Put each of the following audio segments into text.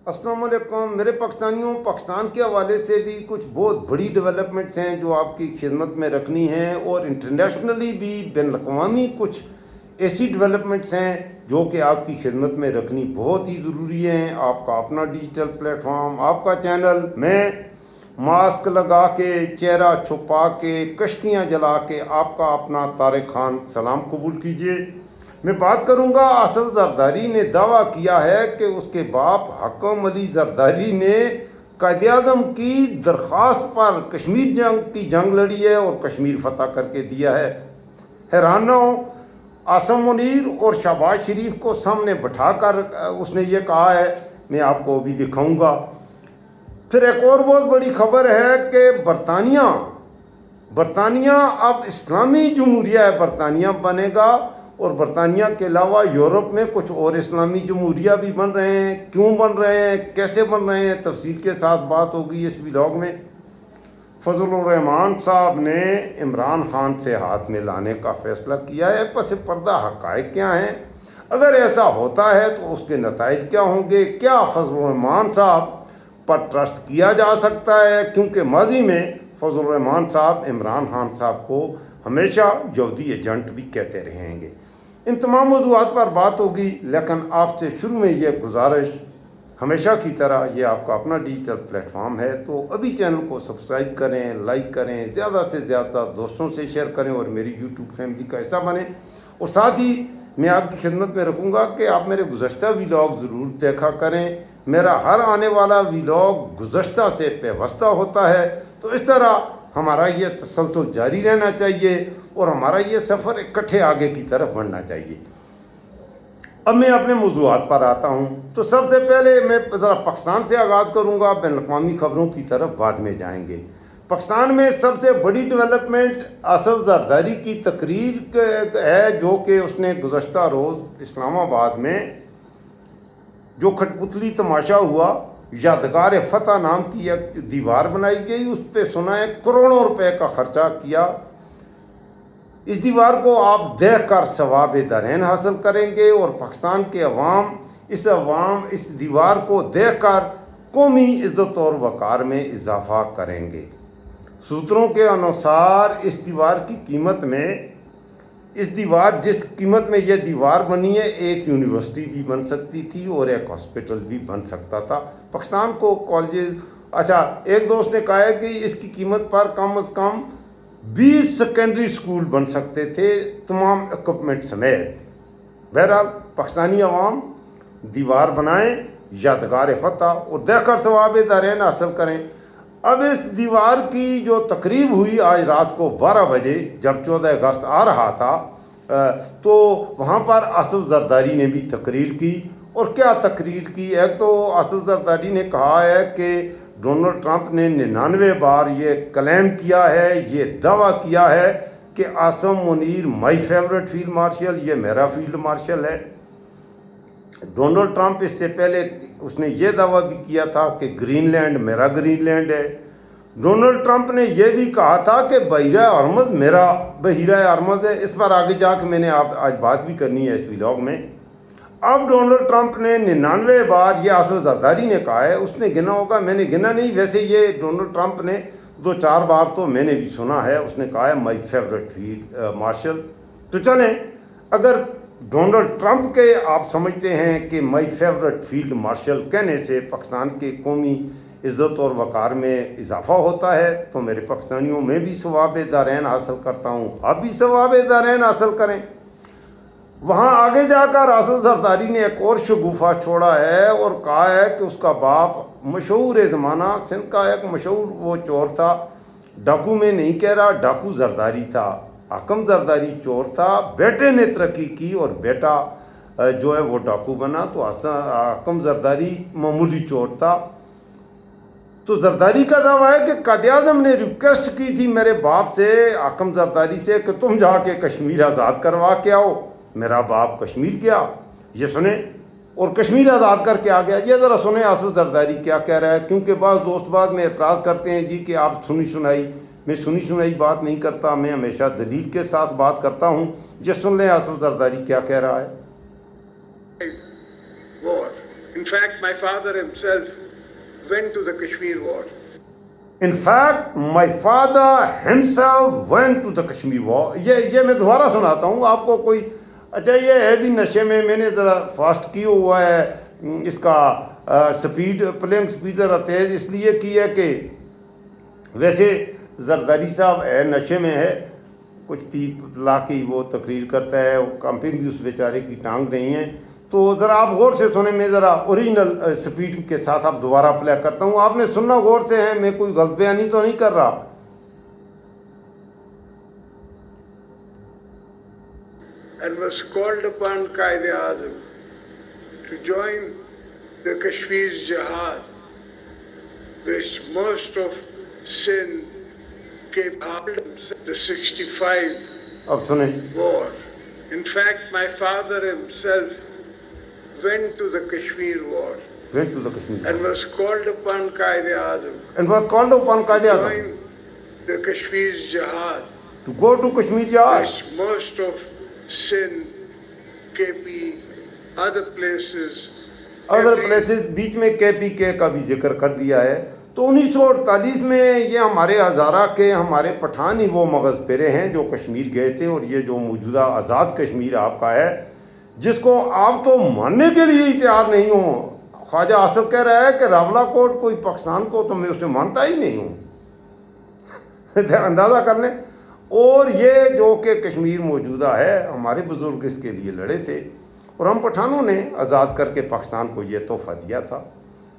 السلام علیکم میرے پاکستانیوں، پاکستان کے حوالے سے بھی کچھ بہت بڑی ڈیولپمنٹس ہیں جو آپ کی خدمت میں رکھنی ہیں، اور انٹرنیشنلی بھی بین الاقوامی کچھ ایسی ڈیولپمنٹس ہیں جو کہ آپ کی خدمت میں رکھنی بہت ہی ضروری ہیں۔ آپ کا اپنا ڈیجیٹل پلیٹ فارم، آپ کا چینل، میں ماسک لگا کے، چہرہ چھپا کے، کشتیاں جلا کے آپ کا اپنا طارق خان سلام قبول کیجئے۔ میں بات کروں گا، آصف زرداری نے دعویٰ کیا ہے کہ اس کے باپ حکم علی زرداری نے قائد اعظم کی درخواست پر کشمیر کی جنگ لڑی ہے اور کشمیر فتح کر کے دیا ہے۔ حیران نہ ہوں، عاصم منیر اور شہباز شریف کو سامنے بٹھا کر اس نے یہ کہا ہے، میں آپ کو بھی دکھاؤں گا۔ پھر ایک اور بہت بڑی خبر ہے کہ برطانیہ اب اسلامی جمہوریہ ہے، برطانیہ بنے گا، اور برطانیہ کے علاوہ یورپ میں کچھ اور اسلامی جمہوریہ بھی بن رہے ہیں۔ کیوں بن رہے ہیں، کیسے بن رہے ہیں، تفصیل کے ساتھ بات ہوگی اس ولاگ میں۔ فضل الرحمان صاحب نے عمران خان سے ہاتھ میں لانے کا فیصلہ کیا ہے، پس پردہ حقائق کیا ہیں؟ اگر ایسا ہوتا ہے تو اس کے نتائج کیا ہوں گے؟ کیا فضل الرحمان صاحب پر ٹرسٹ کیا جا سکتا ہے؟ کیونکہ ماضی میں فضل الرحمان صاحب عمران خان صاحب کو ہمیشہ یہودی ایجنٹ بھی کہتے رہیں گے۔ ان تمام موضوعات پر بات ہوگی، لیکن آپ سے شروع میں یہ گزارش، ہمیشہ کی طرح یہ آپ کا اپنا ڈیجیٹل پلیٹ فارم ہے، تو ابھی چینل کو سبسکرائب کریں، لائک کریں، زیادہ سے زیادہ دوستوں سے شیئر کریں اور میری یوٹیوب فیملی کا حصہ بنیں۔ اور ساتھ ہی میں آپ کی خدمت میں رکھوں گا کہ آپ میرے گزشتہ ولاگ ضرور دیکھا کریں۔ میرا ہر آنے والا ولاگ گزشتہ سے پیوستہ ہوتا ہے، تو اس طرح ہمارا یہ تسلسل جاری رہنا چاہیے اور ہمارا یہ سفر اکٹھے آگے کی طرف بڑھنا چاہیے۔ اب میں اپنے موضوعات پر آتا ہوں، تو سب سے پہلے میں ذرا پاکستان سے آغاز کروں گا، بین الاقوامی خبروں کی طرف بعد میں جائیں گے۔ پاکستان میں سب سے بڑی ڈیولپمنٹ آصف زرداری کی تقریر ہے، جو کہ اس نے گزشتہ روز اسلام آباد میں جو کھٹ پتلی تماشا ہوا، یادگار فتح نام کی ایک دیوار بنائی گئی، اس پہ سنا ہے کروڑوں روپے کا خرچہ کیا۔ اس دیوار کو آپ دیکھ کر ثواب دارین حاصل کریں گے، اور پاکستان کے عوام اس دیوار کو دیکھ کر قومی عزت اور وقار میں اضافہ کریں گے۔ سوتروں کے انوسار اس دیوار کی قیمت میں، جس قیمت میں یہ دیوار بنی ہے، ایک یونیورسٹی بھی بن سکتی تھی اور ایک ہاسپٹل بھی بن سکتا تھا۔ پاکستان کو کالجز، ایک دوست نے کہا ہے کہ اس کی قیمت پر کم از کم 20 سیکنڈری سکول بن سکتے تھے، تمام اکوپمنٹ سمیت۔ بہرحال پاکستانی عوام دیوار بنائیں، یادگار فتح، اور دیکھ کر ثواب دارین حاصل کریں۔ اب اس دیوار کی جو تقریب ہوئی آج رات کو 12 بجے، جب 14 اگست آ رہا تھا، تو وہاں پر آصف زرداری نے بھی تقریر کی۔ اور کیا تقریر کی؟ ایک تو آصف زرداری نے کہا ہے کہ ڈونلڈ ٹرمپ نے 99 بار یہ کلیم کیا ہے، یہ دعویٰ کیا ہے کہ Asim Munir my favourite field marshal, یہ میرا فیلڈ مارشل ہے۔ ڈونلڈ ٹرمپ اس سے پہلے اس نے یہ دعویٰ بھی کیا تھا کہ گرین لینڈ میرا گرین لینڈ ہے۔ ڈونلڈ ٹرمپ نے یہ بھی کہا تھا کہ بحیرہ ارمز میرا بحیرہ ارمز ہے۔ اس پر آگے جا کے میں نے آج بات بھی کرنی ہے اس ولاگ میں۔ اب ڈونلڈ ٹرمپ نے 99 بار یہ آصف زرداری نے کہا ہے، اس نے گنا ہوگا، میں نے گنا نہیں، ویسے یہ ڈونلڈ ٹرمپ نے 2-4 بار تو میں نے بھی سنا ہے، اس نے کہا ہے مائی فیورٹ فیلڈ مارشل۔ تو چلیں، اگر ڈونلڈ ٹرمپ کے آپ سمجھتے ہیں کہ مائی فیورٹ فیلڈ مارشل کہنے سے پاکستان کے قومی عزت اور وقار میں اضافہ ہوتا ہے، تو میرے پاکستانیوں میں بھی ثواب دارین حاصل کرتا ہوں، آپ بھی ثواب دارین حاصل کریں۔ وہاں آگے جا کر آصف زرداری نے ایک اور شگوفہ چھوڑا ہے اور کہا ہے کہ اس کا باپ مشہور زمانہ سندھ کا ایک مشہور وہ چور تھا، ڈاکو میں نہیں کہہ رہا، ڈاکو زرداری تھا، حکم زرداری چور تھا، بیٹے نے ترقی کی اور بیٹا جو ہے وہ ڈاکو بنا، تو حکم زرداری معمولی چور تھا۔ تو زرداری کا دعویٰ ہے کہ قائد اعظم نے ریکویسٹ کی تھی میرے باپ سے، حکم زرداری سے، کہ تم جا کے کشمیر آزاد کروا کے آؤ۔ میرا باپ کشمیر گیا، یہ سنیں، اور کشمیر آزاد کر کے آ گیا۔ یہ ذرا سنیں آصف زرداری کیا کہہ رہا ہے، کیونکہ بعض دوست بعد میں اعتراض کرتے ہیں جی کہ آپ سنی سنائی، میں سنی سنائی بات نہیں کرتا، میں ہمیشہ دلیل کے ساتھ بات کرتا ہوں۔ یہ سن لیں آصف زرداری کیا کہہ رہا ہے۔ War In fact, my father himself went to the Kashmir war. In fact, my father himself went to the Kashmir war. یہ میں دوبارہ سناتا ہوں آپ کو. کوئی اچھا یہ ہے بھی نشے میں نے ذرا فاسٹ کیا ہوا ہے, اس کا سپیڈ پلینگ سپیڈ ذرا تیز اس لیے کی ہے کہ ویسے زرداری صاحب ہے نشے میں ہے, کچھ پی لا کے وہ تقریر کرتا ہے, کمپنی بھی اس بیچارے کی ٹانگ نہیں ہے. تو ذرا آپ غور سے سنیں, میں ذرا اوریجنل سپیڈ کے ساتھ آپ دوبارہ پلے کرتا ہوں, آپ نے سننا غور سے ہے, میں کوئی غلط بیانی تو نہیں کر رہا. And was called upon Qaid-e-Azam to join the Kashmir Jihad, which most of Sindh came after the 65 اب سنیں. war. In fact, my father himself went to the Kashmir war Went to the Kashmir and was called upon Qaid-e-Azam and was called upon to Qaid-e-Azam join the Kashmir Jihad, to go to Kashmir Jihad. which most of Sindh, KP, other places, بیچ میں کے پی کے کا بھی ذکر کر دیا ہے. تو 1948 میں یہ ہمارے ہزارہ کے ہمارے پٹھان ہی وہ مغز پیرے ہیں جو کشمیر گئے تھے, اور یہ جو موجودہ آزاد کشمیر آپ کا ہے جس کو آپ تو ماننے کے لیے ہی تیار نہیں ہوں. خواجہ آصف کہہ رہا ہے کہ راولہ کوٹ کوئی پاکستان کو, تو میں اسے مانتا ہی نہیں ہوں. اندازہ کر لیں. اور یہ جو کہ کشمیر موجودہ ہے, ہمارے بزرگ اس کے لیے لڑے تھے, اور ہم پٹھانوں نے آزاد کر کے پاکستان کو یہ تحفہ دیا تھا.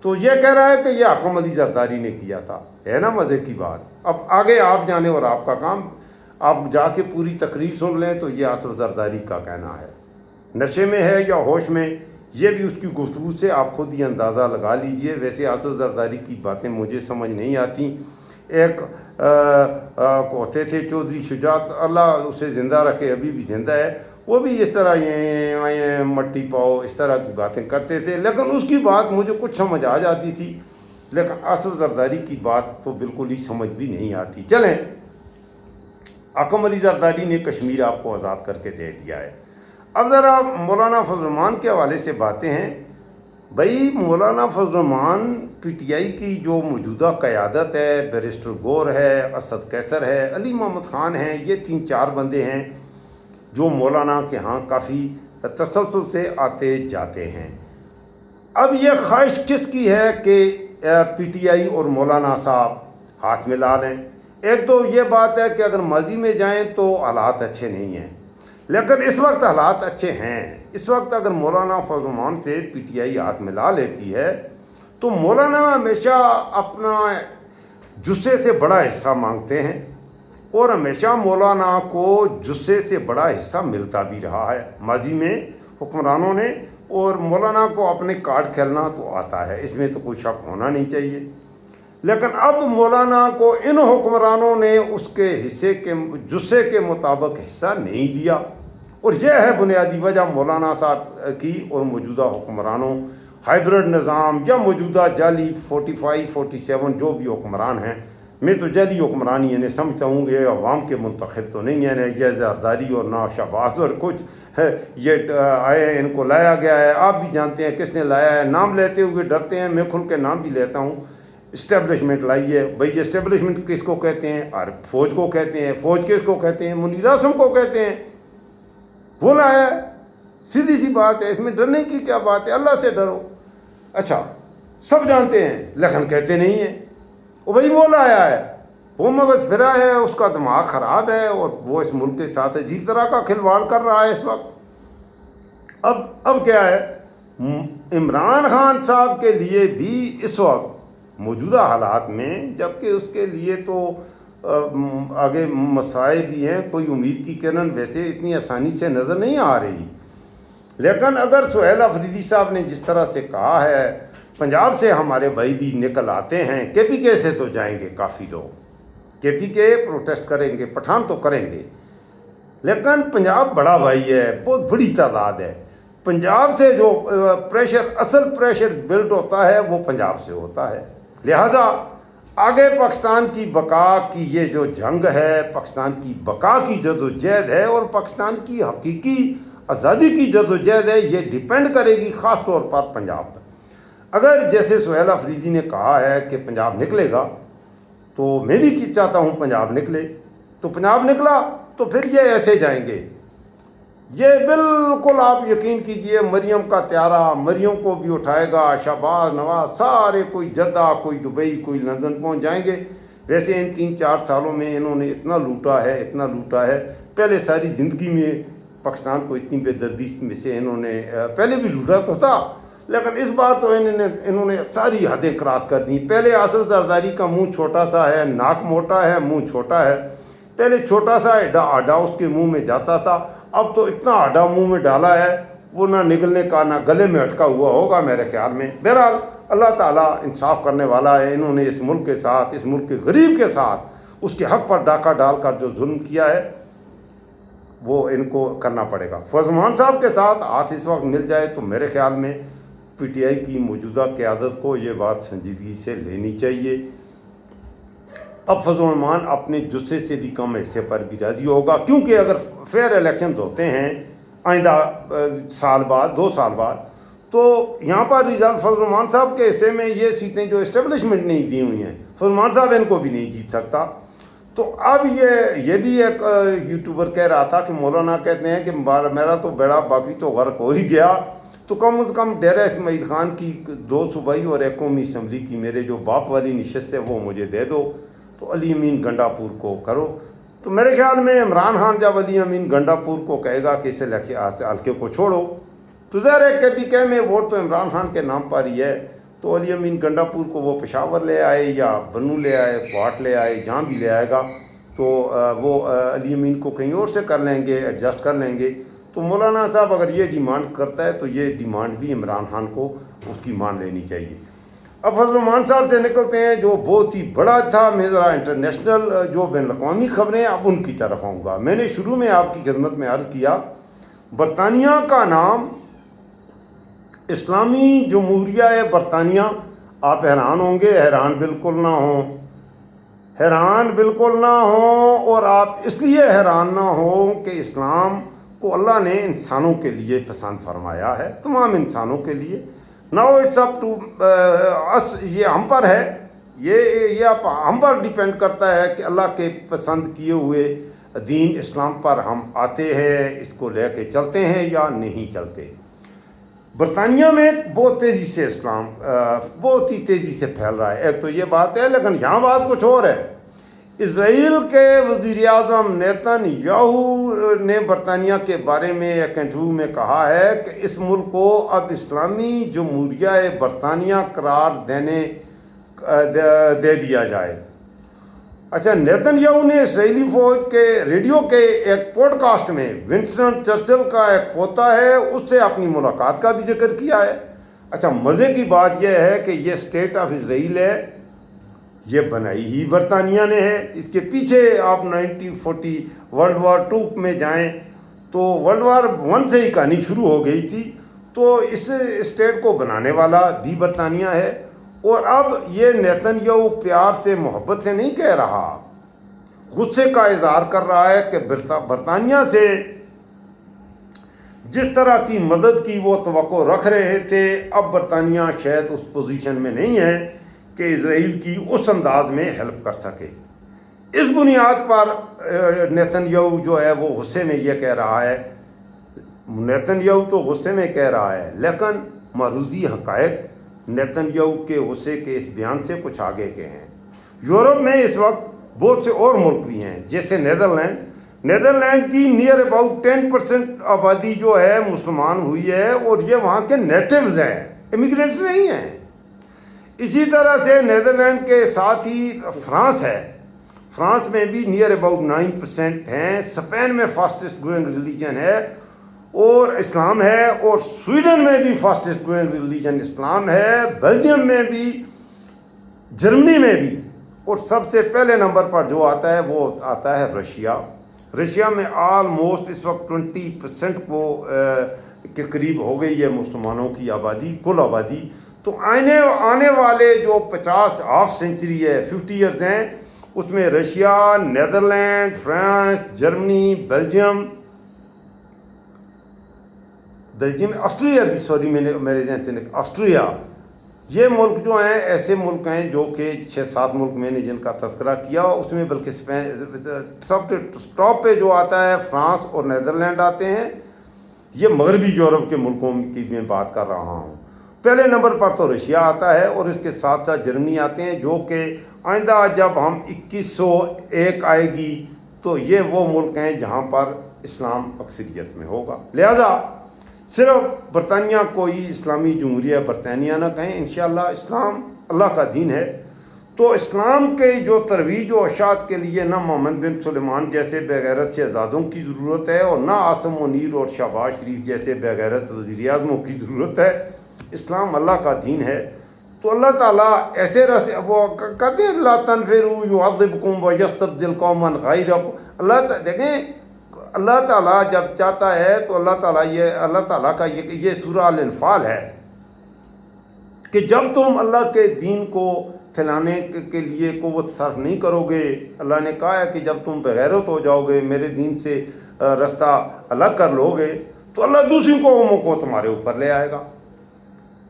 تو یہ کہہ رہا ہے کہ یہ حاکم علی زرداری نے کیا تھا. ہے نا مزے کی بات. اب آگے آپ جانے اور آپ کا کام, آپ جا کے پوری تقریر سن لیں تو یہ آصف زرداری کا کہنا ہے. نشے میں ہے یا ہوش میں, یہ بھی اس کی گفتگو سے آپ خود ہی اندازہ لگا لیجئے. ویسے آصف زرداری کی باتیں مجھے سمجھ نہیں آتی. ایک ہوتے تھے چودھری شجاعت, اللہ اسے زندہ رکھے, ابھی بھی زندہ ہے, وہ بھی اس طرح یہ مٹی پاؤ اس طرح کی باتیں کرتے تھے, لیکن اس کی بات مجھے کچھ سمجھ آ جاتی تھی. لیکن آصف زرداری کی بات تو بالکل ہی سمجھ بھی نہیں آتی. چلیں, حاکم علی زرداری نے کشمیر آپ کو آزاد کر کے دے دیا ہے. اب ذرا مولانا فضل الرحمان کے حوالے سے باتیں ہیں. بھائی مولانا فضل الرحمان پی ٹی آئی کی جو موجودہ قیادت ہے, بیرسٹر گور ہے, اسد قیصر ہے, علی محمد خان ہیں, یہ 3-4 بندے ہیں جو مولانا کے ہاں کافی تسلسل سے آتے جاتے ہیں. اب یہ خواہش کس کی ہے کہ پی ٹی آئی اور مولانا صاحب ہاتھ ملا لیں. ایک تو یہ بات ہے کہ اگر ماضی میں جائیں تو حالات اچھے نہیں ہیں, لیکن اس وقت حالات اچھے ہیں. اس وقت اگر مولانا فضل الرحمان سے پی ٹی آئی ہاتھ ملا لیتی ہے تو مولانا ہمیشہ اپنا جثے سے بڑا حصہ مانگتے ہیں, اور ہمیشہ مولانا کو جثے سے بڑا حصہ ملتا بھی رہا ہے ماضی میں حکمرانوں نے, اور مولانا کو اپنے کارڈ کھیلنا تو آتا ہے, اس میں تو کوئی شک ہونا نہیں چاہیے. لیکن اب مولانا کو ان حکمرانوں نے اس کے حصے کے جثے کے مطابق حصہ نہیں دیا, اور یہ ہے بنیادی وجہ مولانا صاحب کی اور موجودہ حکمرانوں, ہائیبرڈ نظام یا موجودہ جعلی 45-47 جو بھی حکمران ہیں. میں تو جعلی حکمرانی انہیں سمجھتا ہوں, یہ عوام کے منتخب تو نہیں ہیں, یہ زرداری اور نہ شہباز اور کچھ ہے, یہ آئے ہیں, ان کو لایا گیا ہے. آپ بھی جانتے ہیں کس نے لایا ہے, نام لیتے ہوئے ڈرتے ہیں, میں کھل کے نام بھی لیتا ہوں. اسٹیبلشمنٹ لائی ہے. بھئی یہ اسٹیبلشمنٹ کس کو کہتے ہیں؟ فوج کو کہتے ہیں. فوج کس کو کہتے ہیں؟ منیر اعظم کو کہتے ہیں. وہ لایا ہے, سیدھی سی بات ہے, اس میں ڈرنے کی کیا بات ہے؟ اللہ سے ڈرو. اچھا سب جانتے ہیں لیکن کہتے نہیں ہیں. وہ بھئی وہ لایا ہے, وہ مغز پھرا ہے, اس کا دماغ خراب ہے, اور وہ اس ملک کے ساتھ عجیب طرح کا کھلواڑ کر رہا ہے اس وقت. اب کیا ہے, عمران خان صاحب کے لیے بھی اس وقت موجودہ حالات میں, جبکہ اس کے لیے تو آگے مسائل بھی ہیں, کوئی امید کی کرن ویسے اتنی آسانی سے نظر نہیں آ رہی. لیکن اگر سہیل افریدی صاحب نے جس طرح سے کہا ہے, پنجاب سے ہمارے بھائی بھی نکل آتے ہیں, کے پی کے سے تو جائیں گے کافی لوگ, کے پی کے پروٹیسٹ کریں گے, پٹھان تو کریں گے, لیکن پنجاب بڑا بھائی ہے, بہت بڑی تعداد ہے. پنجاب سے جو پریشر, اصل پریشر بلڈ ہوتا ہے وہ پنجاب سے ہوتا ہے. لہذا آگے پاکستان کی بقا کی یہ جو جنگ ہے, پاکستان کی بقا کی جدوجہد ہے, اور پاکستان کی حقیقی آزادی کی جدوجہد ہے, یہ ڈیپینڈ کرے گی خاص طور پر پنجاب پر. اگر جیسے سہیل آفریدی نے کہا ہے کہ پنجاب نکلے گا تو میں بھی چاہتا ہوں پنجاب نکلے، تو پنجاب نکلا تو پھر یہ ایسے جائیں گے، یہ بالکل آپ یقین کیجئے مریم کا طیارہ مریم کو بھی اٹھائے گا، شہباز نواز سارے کوئی جدہ کوئی دبئی کوئی لندن پہنچ جائیں گے۔ ویسے ان 3-4 سالوں میں انہوں نے اتنا لوٹا ہے، پہلے ساری زندگی میں پاکستان کو اتنی بے دردی میں سے انہوں نے پہلے بھی لوٹا تو تھا، لیکن اس بار تو انہوں نے ساری حدیں کراس کر دیں۔ پہلے آصف زرداری کا منہ چھوٹا سا ہے، ناک موٹا ہے، منہ چھوٹا ہے، پہلے چھوٹا سا آڈا اس کے منہ میں جاتا تھا، اب تو اتنا آڈا منہ میں ڈالا ہے وہ نہ نگلنے کا نہ گلے میں اٹکا ہوا ہوگا میرے خیال میں۔ بہرحال اللہ تعالیٰ انصاف کرنے والا ہے، انہوں نے اس ملک کے ساتھ، اس ملک کے غریب کے ساتھ اس کے حق پر ڈاکہ ڈال کر جو ظلم کیا ہے وہ ان کو کرنا پڑے گا۔ فیض الرحمان صاحب کے ساتھ ہاتھ اس وقت مل جائے تو میرے خیال میں پی ٹی آئی کی موجودہ قیادت کو یہ بات سنجیدگی سے لینی چاہیے۔ اب فیض الرحمان اپنے جثے سے بھی کم حصے پر بھی راضی ہوگا، کیونکہ اگر فیئر الیکشنز ہوتے ہیں آئندہ سال بعد 2 سال بعد تو یہاں پر رزلٹ فیض الرحمان صاحب کے حصے میں یہ سیٹیں جو اسٹیبلشمنٹ نہیں دی ہوئی ہیں فیض الرحمان صاحب ان کو بھی نہیں جیت سکتا۔ تو اب یہ بھی ایک یوٹیوبر کہہ رہا تھا کہ مولانا کہتے ہیں کہ میرا تو بیڑا باقی تو غرق ہو ہی گیا، تو کم از کم ڈیرہ اسماعیل خان کی 2 صوبائی اور 1 قومی اسمبلی کی میرے جو باپ والی نشست ہے وہ مجھے دے دو، تو علی امین گنڈا پور کو کرو۔ تو میرے خیال میں عمران خان جب علی امین گنڈا پور کو کہے گا کہ اسے حلقے کو چھوڑو تو ظاہر ہے کہ پی کے میں ووٹ تو عمران خان کے نام پر ہی ہے، تو علی امین گنڈا پور کو وہ پشاور لے آئے یا بنو لے آئے، کوٹ لے آئے، جہاں بھی لے آئے گا تو وہ علی امین کو کہیں اور سے کر لیں گے، ایڈجسٹ کر لیں گے۔ تو مولانا صاحب اگر یہ ڈیمانڈ کرتا ہے تو یہ ڈیمانڈ بھی عمران خان کو اس کی مان لینی چاہیے۔ اب فضل الرحمان صاحب سے نکلتے ہیں جو بہت ہی بڑا تھا، میں ذرا انٹرنیشنل جو بین الاقوامی خبریں اب ان کی طرف آؤں گا۔ میں نے شروع میں آپ کی خدمت میں عرض کیا برطانیہ کا نام اسلامی جمہوریہ برطانیہ، آپ حیران ہوں گے، حیران بالکل نہ ہوں، اور آپ اس لیے حیران نہ ہوں کہ اسلام کو اللہ نے انسانوں کے لیے پسند فرمایا ہے، تمام انسانوں کے لیے۔ ناؤ اٹس اپ ٹو اس، یہ ہم پر ہے، یہ ہم پر ڈیپینڈ کرتا ہے کہ اللہ کے پسند کیے ہوئے دین اسلام پر ہم آتے ہیں، اس کو لے کے چلتے ہیں یا نہیں چلتے۔ برطانیہ میں بہت تیزی سے اسلام بہت ہی تیزی سے پھیل رہا ہے، ایک تو یہ بات ہے، لیکن یہاں بات کچھ اور ہے۔ اسرائیل کے وزیر اعظم نیتن یاہو نے برطانیہ کے بارے میں ایک انٹرویو میں کہا ہے کہ اس ملک کو اب اسلامی جمہوریہ برطانیہ قرار دے دیا جائے۔ اچھا، نیتن یاہو نے اسرائیلی فوج کے ریڈیو کے ایک پوڈ کاسٹ میں ونسٹن چرچل کا ایک پوتا ہے اس سے اپنی ملاقات کا بھی ذکر کیا ہے۔ اچھا، مزے کی بات یہ ہے کہ یہ اسٹیٹ آف اسرائیل ہے، یہ بنائی ہی برطانیہ نے ہے۔ اس کے پیچھے آپ 1940 ورلڈ وار 2 میں جائیں تو ورلڈ وار 1 سے ہی کہانی شروع ہو گئی تھی، تو اس اسٹیٹ کو بنانے والا بھی برطانیہ ہے۔ اور اب یہ نیتن یاہو پیار سے محبت سے نہیں کہہ رہا، غصے کا اظہار کر رہا ہے کہ برطانیہ سے جس طرح کی مدد کی وہ توقع رکھ رہے تھے اب برطانیہ شاید اس پوزیشن میں نہیں ہے کہ اسرائیل کی اس انداز میں ہیلپ کر سکے۔ اس بنیاد پر نیتن یاہو جو ہے وہ غصے میں یہ کہہ رہا ہے، نیتن یاہو تو غصے میں کہہ رہا ہے، لیکن معروضی حقائق نیتن یاہو کے غصے کے اس بیان سے کچھ آگے کے ہیں۔ یورپ میں اس وقت بہت سے اور ملک بھی ہیں جیسے نیدرلینڈ کی نیئر اباؤٹ 10% آبادی جو ہے مسلمان ہوئی ہے، اور یہ وہاں کے نیٹیوز ہیں، امیگرینٹس نہیں ہیں۔ اسی طرح سے نیدرلینڈ کے ساتھ ہی فرانس ہے، فرانس میں بھی نیئر اباؤٹ 9% ہیں، اسپین میں فاسٹسٹ گروئنگ ریلیجن ہے اور اسلام ہے، اور سویڈن میں بھی فاسٹسٹ گروئنگ ریلیجن اسلام ہے، بیلجیم میں بھی، جرمنی میں بھی، اور سب سے پہلے نمبر پر جو آتا ہے وہ آتا ہے رشیا میں آلموسٹ اس وقت 20% کے قریب ہو گئی ہے مسلمانوں کی آبادی، کل آبادی۔ تو آنے والے جو 50 سینچری ہے 50 ایئرز ہیں، اس میں Russia, Netherland, France, Germany, Belgium, Austria بھی، سوری میرے ذہن سے آسٹریا، یہ ملک جو ہیں ایسے ملک ہیں جو کہ 6-7 ملک میں نے جن کا تذکرہ کیا، اس میں بلکہ سب ٹاپ پہ جو آتا ہے فرانس اور نیدرلینڈ آتے ہیں. یہ مغربی یورپ کے ملکوں کی میں بات کر رہا ہوں. پہلے نمبر پر تو رشیا آتا ہے اور اس کے ساتھ ساتھ جرمنی آتے ہیں، جو کہ آئندہ جب ہم 2101 آئے گی تو یہ وہ ملک ہیں جہاں پر اسلام اکثریت میں ہوگا. لہذا صرف برطانیہ کوئی اسلامی جمہوریہ برطانیہ نہ کہیں، انشاءاللہ اسلام اللہ کا دین ہے. تو اسلام کے جو ترویج و اشاعت کے لیے نہ محمد بن سلیمان جیسے بغیرت شہزادوں کی ضرورت ہے اور نہ عاصم منیر اور شہباز شریف جیسے بغیرت وزیر اعظموں کی ضرورت ہے. اسلام اللہ کا دین ہے. تو اللہ تعالیٰ ایسے راستے، وہ کہتے ہیں لا تنفروا یعذبکم ویستبدل قوما غیرکم. دیکھیں اللہ تعالیٰ جب چاہتا ہے تو اللہ تعالیٰ کا یہ سورہ الانفال ہے کہ جب تم اللہ کے دین کو پھیلانے کے لیے قوت صرف نہیں کرو گے، اللہ نے کہا ہے کہ جب تم بغیرت ہو جاؤ گے، میرے دین سے رستہ الگ کر لو گے، تو اللہ دوسری قوموں کو تمہارے اوپر لے آئے گا.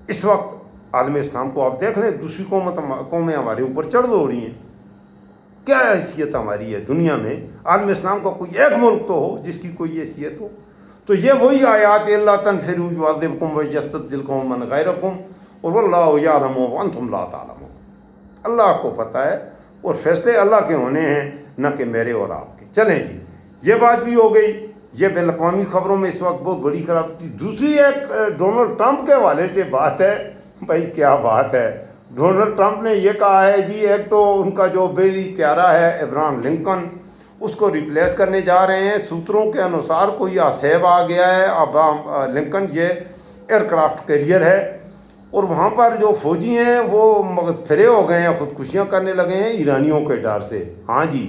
اس وقت عالم اسلام کو آپ دیکھ لیں، دوسری قومیں ہمارے اوپر چڑھ ہو رہی ہیں. کیا حیثیت ہماری ہے دنیا میں؟ عالم اسلام کا کوئی ایک ملک تو ہو جس کی کوئی حیثیت ہو. تو یہ وہی آیات اللہ تنفروا یعذبکم ویستبدل قوما غیرکم واللہ یعلم وانتم لا تعلمون. اللہ کو پتہ ہے اور فیصلے اللہ کے ہونے ہیں، نہ کہ میرے اور آپ کے. چلیں جی، یہ بات بھی ہو گئی. یہ بین الاقوامی خبروں میں اس وقت بہت بڑی خراب تھی. دوسری ایک ڈونلڈ ٹرمپ کے حوالے سے بات ہے. بھائی کیا بات ہے، ڈونلڈ ٹرمپ نے یہ کہا ہے جی، ایک تو ان کا جو بیڑی طیارہ ہے ابراہم لنکن، اس کو ریپلیس کرنے جا رہے ہیں. سوتروں کے انوسار کوئی آسیب آ گیا ہے. ابراہم لنکن یہ ایئر کرافٹ کیریئر ہے اور وہاں پر جو فوجی ہیں وہ مغز پھرے ہو گئے ہیں، خودکشیاں کرنے لگے ہیں ایرانیوں کے ڈر سے. ہاں جی،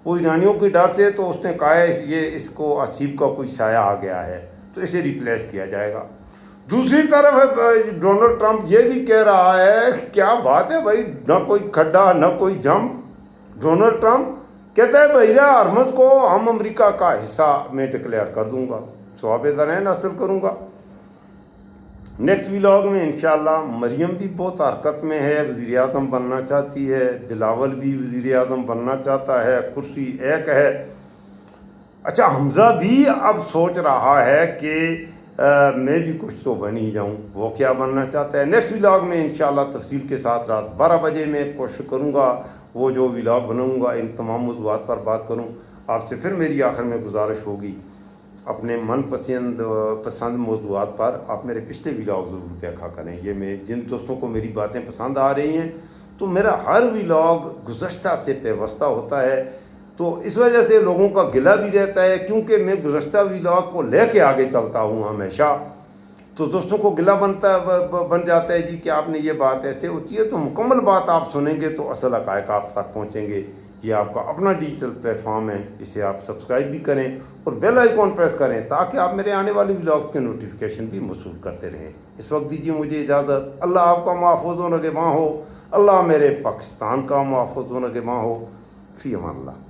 وہ ایرانیوں کے ڈر سے. تو اس نے کہا ہے یہ اس کو آسیب کا کوئی سایہ آ گیا ہے تو اسے ریپلیس کیا جائے گا. دوسری طرف ڈونلڈ ٹرمپ یہ بھی کہہ رہا ہے، کیا بات ہے بھائی، نہ کوئی کھڈا نہ کوئی جمپ. ڈونلڈ ٹرمپ کہتا ہے بحیرہ ہرمز کو ہم امریکہ کا حصہ میں ڈکلیئر کر دوں گا، ثواب درین حاصل کروں گا. نیکسٹ ولاگ میں انشاءاللہ مریم بھی بہت حرکت میں ہے، وزیر اعظم بننا چاہتی ہے. بلاول بھی وزیر اعظم بننا چاہتا ہے، کرسی ایک ہے. اچھا، حمزہ بھی اب سوچ رہا ہے کہ میں بھی کچھ تو بن ہی جاؤں. وہ کیا بننا چاہتا ہے؟ نیکسٹ ولاگ میں انشاءاللہ تفصیل کے ساتھ رات 12 بجے میں کوشش کروں گا وہ جو ولاگ بناؤں گا ان تمام موضوعات پر بات کروں. آپ سے پھر میری آخر میں گزارش ہوگی، اپنے من پسند موضوعات پر آپ میرے پچھلے ولاگ ضرور دیکھا کریں. یہ میں جن دوستوں کو میری باتیں پسند آ رہی ہیں تو میرا ہر ولاگ گزشتہ سے پیوستہ ہوتا ہے، تو اس وجہ سے لوگوں کا گلہ بھی رہتا ہے کیونکہ میں گزشتہ ولاگ کو لے کے آگے چلتا ہوں ہمیشہ. تو دوستوں کو گلہ بن جاتا ہے جی کہ آپ نے یہ بات ایسے ہوتی ہے. تو مکمل بات آپ سنیں گے تو اصل حقائق آپ تک پہنچیں گے. یہ آپ کا اپنا ڈیجیٹل پلیٹ فارم ہے، اسے آپ سبسکرائب بھی کریں اور بیل آئیکن پریس کریں تاکہ آپ میرے آنے والی ولاگز کے نوٹیفیکیشن بھی موصول کرتے رہیں. اس وقت دیجیے مجھے اجازت. اللہ آپ کا محفوظ و نگہباں ہو. اللہ میرے پاکستان کا محفوظ و نگہباں ہو. فی امان اللہ.